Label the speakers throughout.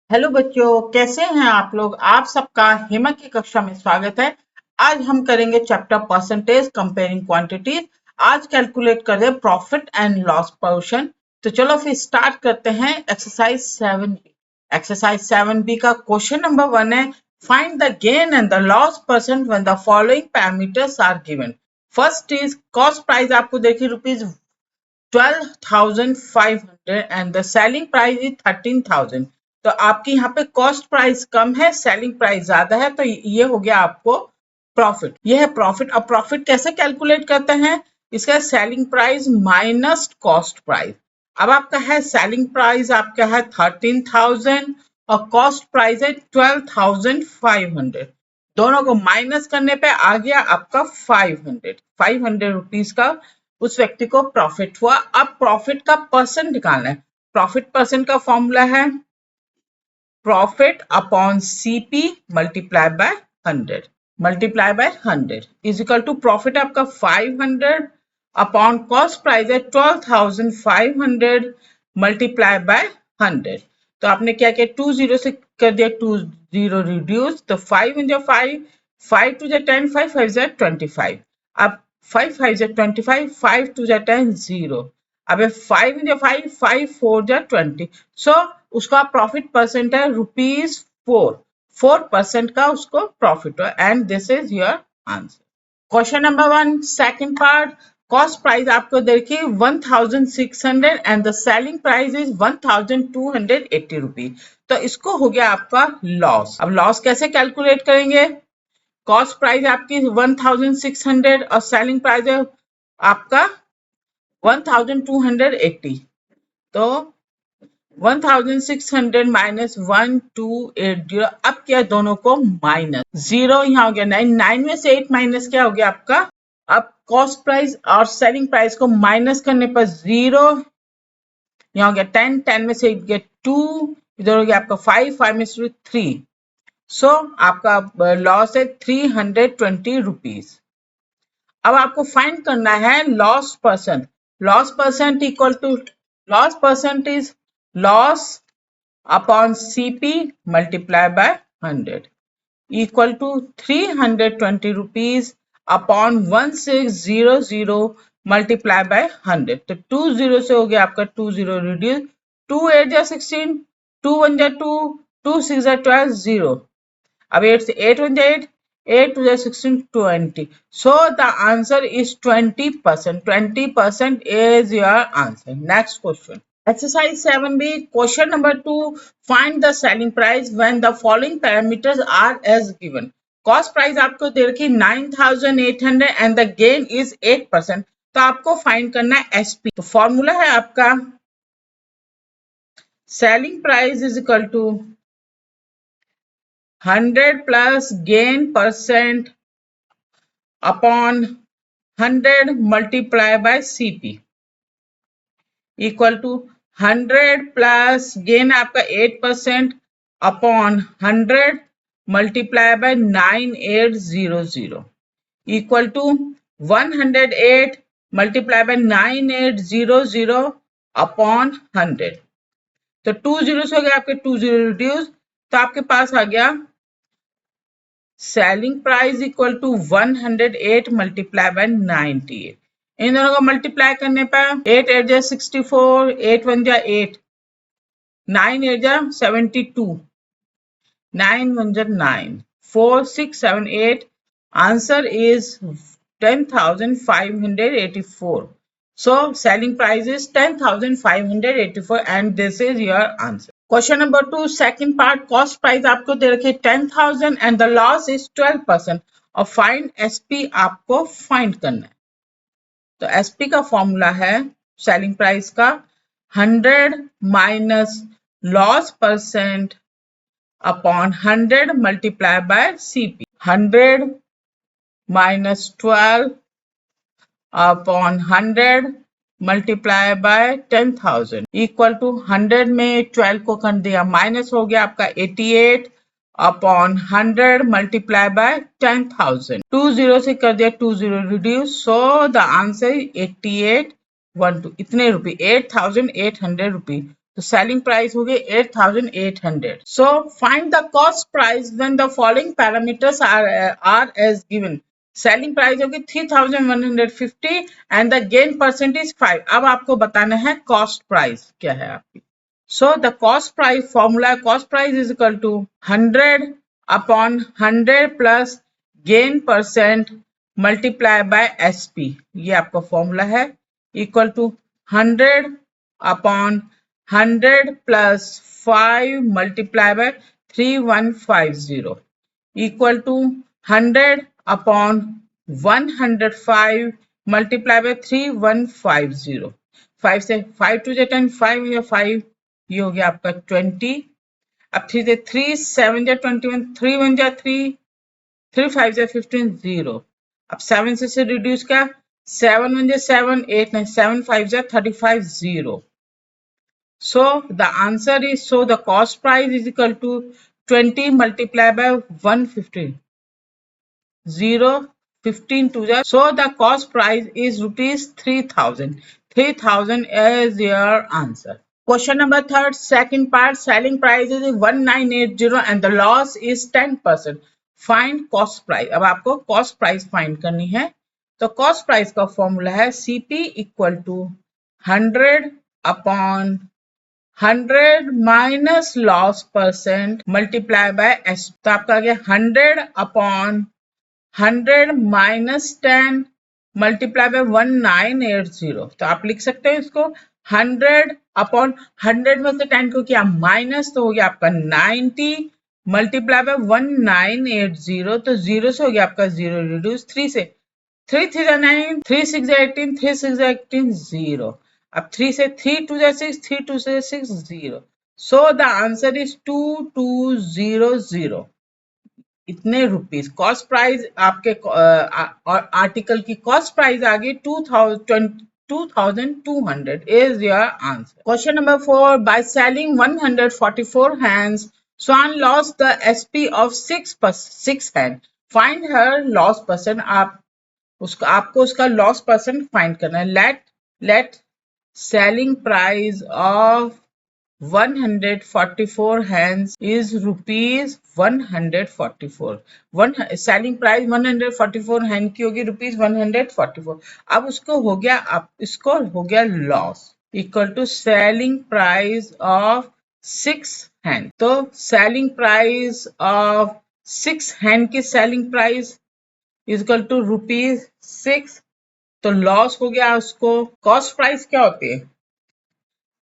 Speaker 1: Hello बच्चों, कैसे हैं आप लोग। आप सबका हेमा की कक्षा में स्वागत है। आज हम करेंगे चैप्टर परसेंटेज कंपेयरिंग क्वांटिटीज। आज कैलकुलेट कर रहे हैं प्रॉफिट एंड लॉस पोर्शन। तो चलो फिर स्टार्ट करते हैं। एक्सरसाइज 7 बी का क्वेश्चन नंबर 1 है, find the gain and the loss percent when the following parameters are given. First is cost price, आपको देखिए rupees 12,500 and the selling price is 13,000। तो आपकी यहाँ पे कॉस्ट प्राइस कम है, सेलिंग प्राइस ज्यादा है, तो ये हो गया आपको प्रॉफिट। ये है प्रॉफिट। अब प्रॉफिट कैसे कैलकुलेट करते हैं, इसका selling price minus cost price. अब आपका है सेलिंग प्राइस आपका है 13,000 और कॉस्ट प्राइस है 12,500। दोनों को माइनस करने पे आ गया आपका 500 रुपीज का उस व्यक्ति को प्रॉफिट हुआ। अब प्रॉफिट का परसेंट निकालना है। प्रॉफिट परसेंट का फॉर्मूला है profit upon CP multiply by 100 is equal to profit आपका 500 अपॉन कॉस्ट प्राइस है 12,500 मल्टीप्लाई बाय 100। तो आपने क्या किया, 2 0 से कर दिया, 2 0 रिड्यूस, तो 5 इंटू 5, 5 टू 10, 5 5 जा 25। अब 5 5 जा 25, 5 टू 10 0। अब 5 इंटू 5, 5 4 जा 20। सो उसका प्रॉफिट परसेंट है ₹4। 4% का उसको प्रॉफिट हुआ and this is your answer. Question number 1 second part, cost price आपको देखिए 1,600 and the selling price is 1,280 rupees. तो इसको हो गया आपका लॉस। अब लॉस कैसे कैलकुलेट करेंगे, कॉस्ट प्राइस आपकी 1,600 और सेलिंग प्राइस है आपका 1,280। तो 1,600 माइनस 1,280। अब क्या, दोनों को माइनस, जीरो यहाँ हो गया 9, 9 में से 8 माइनस क्या हो गया आपका। अब कॉस्ट प्राइस और सेलिंग प्राइस को माइनस करने पर जीरो, यहाँ हो गया 10, 10 में से 8 गया 2, इधर हो गया आपका 5, 5 में से 3। सो आपका लॉस है 320 रुपीज। अब आपको फाइंड करना है loss percent. Loss percent equal to, loss percent is loss upon CP multiply by 100 equal to 320 rupees upon 1600 multiply by 100। तो 2 0 से हो गया आपका 2 0 रिड्यूस, 2 8 जा 16, 2 1 जा 2, 2 6 जा 12 0। अब 8 से 8 1 जा 8, 8 2 जा 16 20। So the answer is 20%. 20% is your answer. Next question. Exercise 7B, question number 2, find the selling price when the following parameters are as given. Cost price आपको दे रखी 9,800 and the gain is 8%। तो आपको फाइंड करना है SP। तो formula है आपका selling price is equal to 100 plus gain percent upon 100 multiply by CP equal to 100 plus gain आपका 8% upon 100 multiply by 9800 equal to 108 multiply by 9800 upon 100। तो 2 0 हो गया आपके 2 0 रिड्यूस, तो आपके पास आ गया selling price equal to 108 multiply by 98। इन दोनों को मल्टीप्लाई करने पर 8 8 जा 64, 8 1 जा 8, 9 8 जा 72, 9 1 जा 9, 4 6 7 8। Answer is 10,584. So selling price is 10,584 and this is your answer. Question number 2 second part, cost price आपको दे रखे 10,000 and the loss is 12% और find SP आपको find करना है। तो SP का फॉर्मूला है सेलिंग प्राइस का 100 minus loss percent upon 100 multiply by CP। 100 minus 12 upon 100 multiply by 10,000 equal to 100 में 12 को कर दिया माइनस हो गया आपका 88 अपॉन 100 मल्टीप्लाई बाय 10,000। 2 0 से कर दिया 2 0 रिड्यूस, सो द आंसर 8812। इतने रुपए 8,800 रुपीज। तो सेलिंग प्राइस हो गई 8,800. So find the cost price when the following parameters are as given. Selling price होगी 3,150 एंड द गेन परसेंटेज 5. अब आपको बताना है कॉस्ट प्राइस क्या है आपकी. So the cost price formula, cost price is equal to 100 upon 100 plus gain percent multiply by SP. ये आपका फॉर्मूला है. Equal to 100 upon 100 plus 5 multiply by 3150 equal to 100 upon 105 multiply by 3150. 5 से 5 to 10 5 या 5 ये हो गया आपका 20. अब 3 से 3 7 या 21 3 1 जा 3 3 5 या 15 0. अब 7 से रिड्यूस क्या 7 1 जा 7 8 9 7 5 जा 35 0. So the answer is, so the cost price is equal to 20 multiplied by 150 0 15 to the, so the cost price is rupees 3,000. 3,000 is your answer. Question number 3, second part, selling price is 1980 and the loss is 10%. Find cost price. अब आपको cost price find करनी है. तो cost price का formula है CP equal to 100 upon 100 minus loss percent multiply by S. तो आपका आ गया 100 upon 100 minus 10 multiply by 1980. तो आप लिख सकते हैं इसको 100 अपॉन 100 में से 10 को किया माइनस तो हो गया आपका 90 मल्टीप्लाई बाय 1980. तो 0 से हो गया आपका 0 रिड्यूस 3 से 3 3 9 3 6 18 3 6 18 0. अब 3 से 3 2 6 3 2 से 6 0. So the answer is 2200. इतने रुपीस कॉस्ट प्राइस आपके आर्टिकल की कॉस्ट प्राइस आ गई 2,200 is your answer. Question number 4. By selling 144 hands, Swan lost the SP of 6 hand. Find her loss percent. आपको उसका loss percent find करना है. Let selling price of 144 hands is rupees 144. Selling price 144 hand की होगी rupees 144. अब उसको हो गया, अब इसको हो गया loss equal to selling price of 6 hand. तो सेलिंग प्राइस ऑफ 6 हैंड की selling price equal to rupees 6. तो लॉस हो गया उसको. कॉस्ट प्राइस क्या होती है?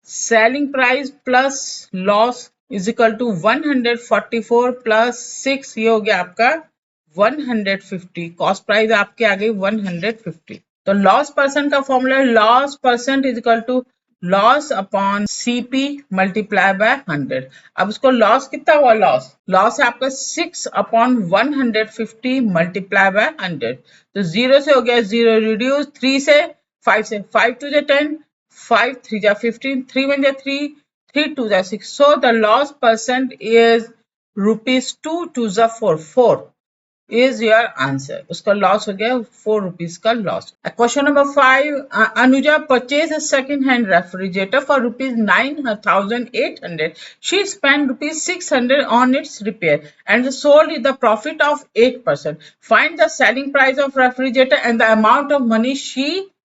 Speaker 1: Selling price plus loss is equal to 144 plus 6. ये हो गया आपका 150. कॉस्ट प्राइस आपके आ गई 150. तो लॉस परसेंट का फॉर्मूला है loss percent is equal to loss upon CP multiply by 100. अब उसको लॉस कितना हुआ? लॉस है आपका 6 अपॉन 150 मल्टीप्लाई बाय 100. तो 0 से हो गया 0 रिड्यूस 3 से 5 2 10 5 3 जा 15 3 1 जा 3 3 2 जा 6. So the loss percent is rupees 2 2 जा 4 is your answer. उसका लॉस हो गया 4 rupees का loss. Question number 5. Anuja purchased a second hand refrigerator for rupees 9,800. She spent rupees 600 on its repair and sold the profit of 8%. Find the selling price of refrigerator and the amount of money she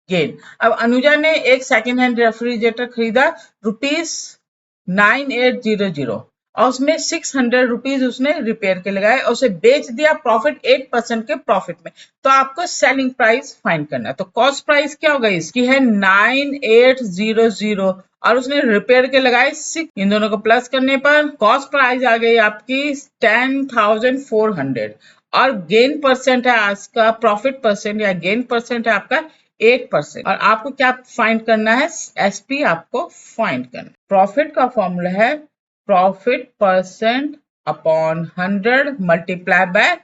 Speaker 1: gained. अब अनुजा ने एक second hand refrigerator खरीदा rupees 9800 और उसमें 600 rupees उसने repair के लगाए और उसे बेच दिया प्रॉफिट 8% के प्रॉफिट में. तो आपको सेलिंग प्राइस फाइंड करना है. तो कॉस्ट प्राइस क्या होगा इसकी है 9800 और उसने रिपेयर के लगाए 6. इन दोनों को प्लस करने पर कॉस्ट प्राइस आ गई आपकी 10,400 और गेन परसेंट है आपका प्रॉफिट परसेंट या गेन परसेंट है आपका 8%. और आपको क्या फाइंड करना है? एसपी आपको फाइंड करना. प्रॉफिट का फॉर्मूला है profit percent upon 100 multiply by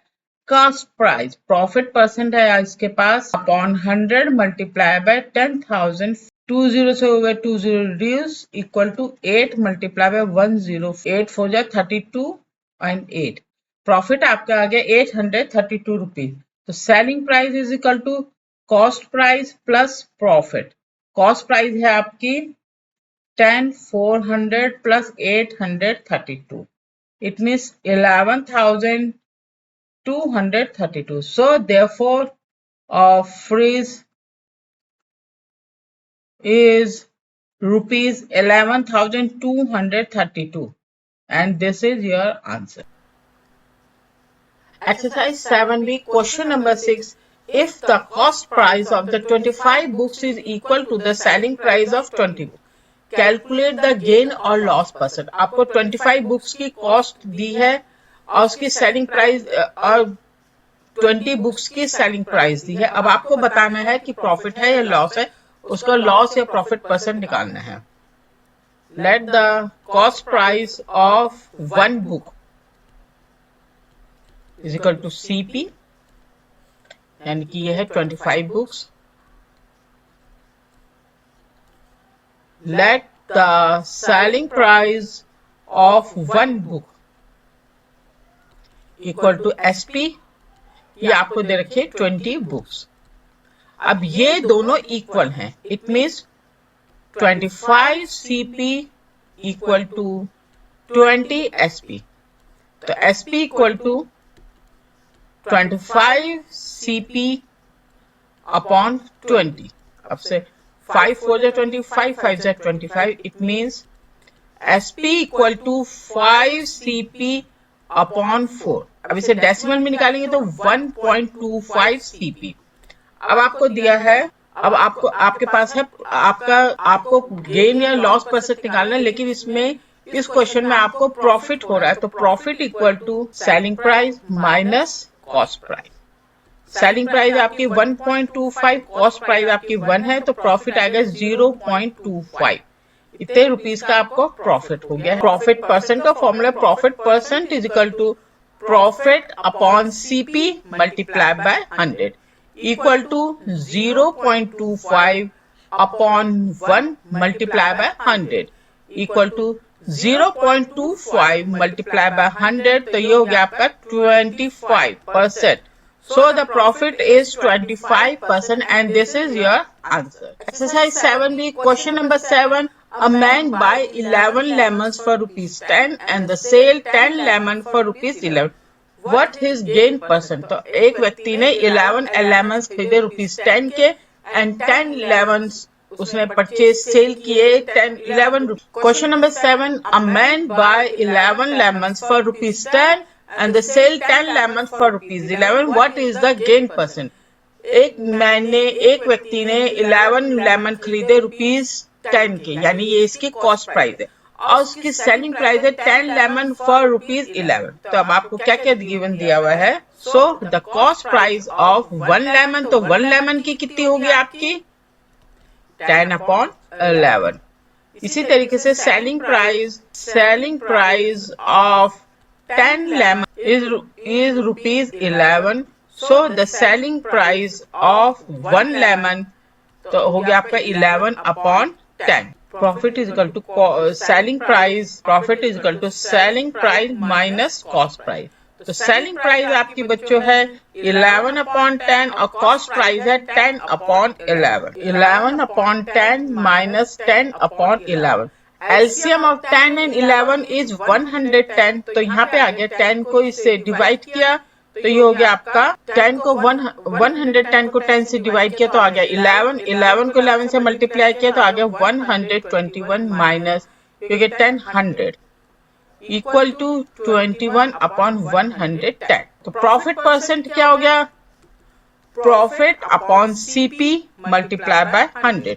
Speaker 1: cost price. Profit percent है इसके पास अपॉन 100 मल्टीप्लाई बाय 10,000. 20 से हो गए 20 reduce equal to 8 multiply by 10. 8 4 जा 32 एंड 8. प्रॉफिट आपका आ गया 832 रुपीज. तो selling price is equal to cost price plus profit. Cost price है आपकी 10,400 plus 832. It means 11,232. So therefore, freeze is rupees 11,232, and this is your answer. Exercise 7B, question number 6. If the cost price of the 25 books is equal to the selling price of 20 books, calculate the gain और loss percent. आपको 25 books की cost दी है और उसकी selling price और 20 books की selling price दी है। अब आपको बताना है कि प्रॉफिट है या लॉस है, उसका लॉस या प्रॉफिट परसेंट निकालना है। Let the cost price of one book is equal to CP, यानी कि यह है 25 books. Let the selling price of one book equal to SP, ये आपको दे रखे 20 बुक्स। अब ये दोनों इक्वल हैं, it means 25 CP equal to 20 SP। तो SP equal to 25 CP upon 20। अब से 5 4 जा 25, 5 जा 25, it means SP equal to 5 CP upon 4। अब इसे डेसिमल में निकालेंगे तो 1.25 CP। अब आपको दिया है, अब आपके पास है आपको गेन या लॉस परसेंट निकालना है, लेकिन इसमें इस क्वेश्चन में आपको प्रॉफिट हो रहा है, तो profit equal to selling price minus cost price. Selling price आपकी 1.25, कॉस्ट प्राइस आपकी 1 है, तो प्रॉफिट आएगा 0.25। इतने रुपीस का आपको प्रॉफिट हो गया। प्रॉफिट परसेंट का formula, profit percent is equal to profit upon CP multiply by 100 equal to 0.25 upon 1 multiply by 100 equal to 0.25 multiply by 100, तो ये हो गया आपका 25%। So the profit is 25% and this is your answer. Exercise 7B, question number 7. A man buy 11 lemons for rupees 10 and the sale 10 lemon for rupees 11. What his gain percent? तो एक व्यक्ति ने 11 lemons खरीदे rupees 10 के and 10 lemons उसने purchase sale किए 11 rupees. Question number 7, a man buy 11 lemons for rupees 10 and they sell 10 lemons for rupees 11. What is the gain percent? एक व्यक्ति ने 11 लेमन खरीदे रुपीज 10 के, यानी ये इसकी कॉस्ट प्राइस है, और उसकी सेलिंग प्राइस है 10 लेमन फॉर रुपीज 11। तो अब आपको क्या क्या गिवन दिया हुआ है? So the cost price of 1 lemon, तो 1 लेमन की कितनी होगी आपकी 10 अपॉन 11। इसी तरीके से selling price of 10 lemon is rupees 11. So the selling price of 1 lemon तो हो गया आपका 11 upon 10. Profit is equal to selling price. Profit is equal to selling price minus cost price. तो सेलिंग प्राइस आपकी बच्चों है 11 upon 10 और cost price है 10 upon 11. 11 upon 10 minus 10 upon 11. LCM of 10 and 11 is 110। तो यहाँ पे आ गया 10 को इससे डिवाइड किया तो ये हो गया आपका 10 को 110 को 10 से डिवाइड किया तो आ गया 11 को 11 से मल्टीप्लाई किया तो आ गया 121 माइनस क्योंकि 10 100 इक्वल टू 21 अपॉन 110। तो प्रॉफिट परसेंट क्या हो गया? Profit upon CP multiply by 100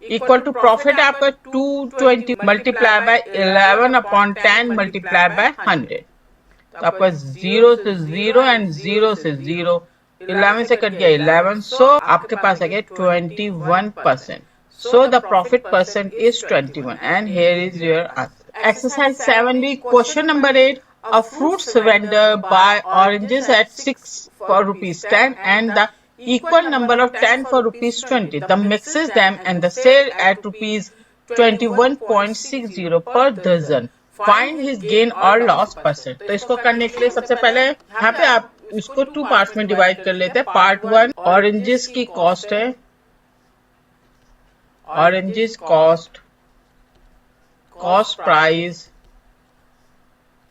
Speaker 1: equal to profit आपका 220 multiply by 11 upon 10 multiply by 100। तो आपका 0 से 0 एंड 0 से 0, 11 से कट गया 11, सो आपके पास आ गया 21%। So the profit percent is 21 and here is your answer. Exercise 7B, question number 8. A fruits vendor buy oranges at 6 for rupees 10 and the equal number of 10 for rupees 20. The mixes them and the sale at rupees 21.60 per dozen. Find his gain or loss percent. तो इसको करने के लिए सबसे पहले यहाँ पे आप इसको 2 पार्ट्स में डिवाइड कर लेते हैं। पार्ट 1 ऑरेंजेस की कॉस्ट है, oranges cost cost price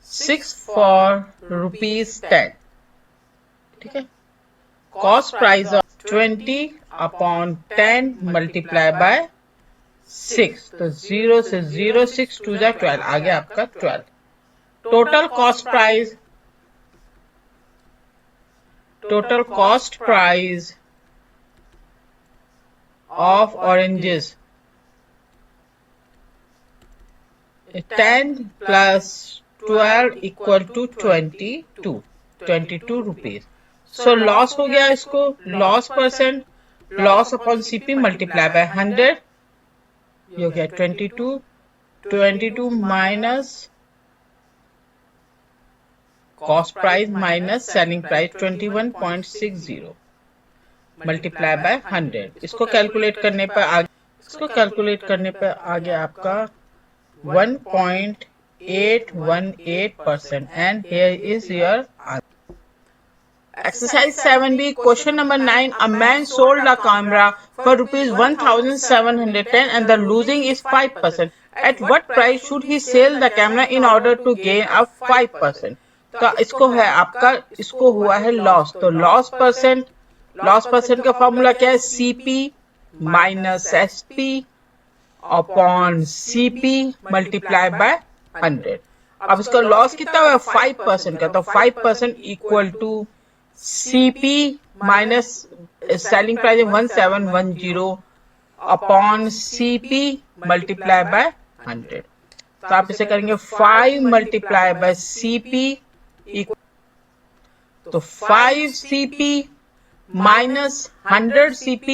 Speaker 1: 6 for ₹10. ठीक है, cost price of 20 upon 10 multiplied by 6, तो 0 से 0 6 2 जा 12 आ गया आपका 12. total cost price of oranges 10 plus 12 equal to 22 rupees. So loss हो गया इसको, loss percent, loss upon CP multiply by 100, ये हो गया 22 minus cost price minus selling price 21.60 multiply by 100. इसको कैलकुलेट करने पर आ गया आपका 1.818% and here is your answer. Exercise 7B, question number 9. A man sold a camera for ₹1,710 and the losing is 5%. At what price should he sell the camera in order to gain a 5%? तो इसको है आपका, इसको हुआ है loss, तो loss percent का formula क्या है? CP minus SP upon CP multiply by 100. अब इसका लॉस कितना हुआ? 5% का, तो 5% equal to CP minus selling price 1710 upon CP multiply by 100. तो आप इसे करेंगे 5 मल्टीप्लाई बाय CP, तो 5 CP माइनस 100 CP.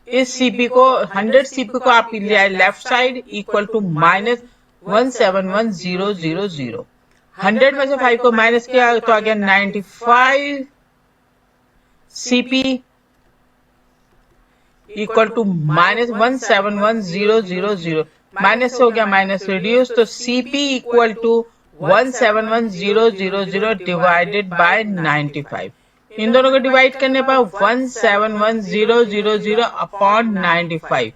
Speaker 1: इस CP को 100 CP को आप ले आए left side equal to minus 171000. 100 में से 5 को माइनस किया तो आ गया 95 CP equal to minus 171000. Minus हो गया माइनस रिड्यूस, तो CP equal to 171000 divided by 95. इन दोनों को डिवाइड करने पर 171000 अपॉन 95.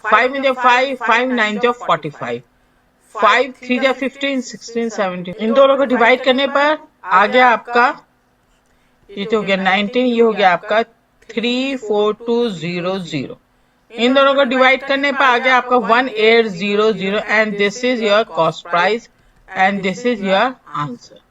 Speaker 1: 5 में 5 9 45, 5 3 15 16 17. इन दोनों को डिवाइड करने पर आ गया आपका, ये तो हो गया 19, ये हो गया आपका 34200. इन दोनों को डिवाइड करने पर आ गया आपका 1800 and this is your cost price and this is your answer.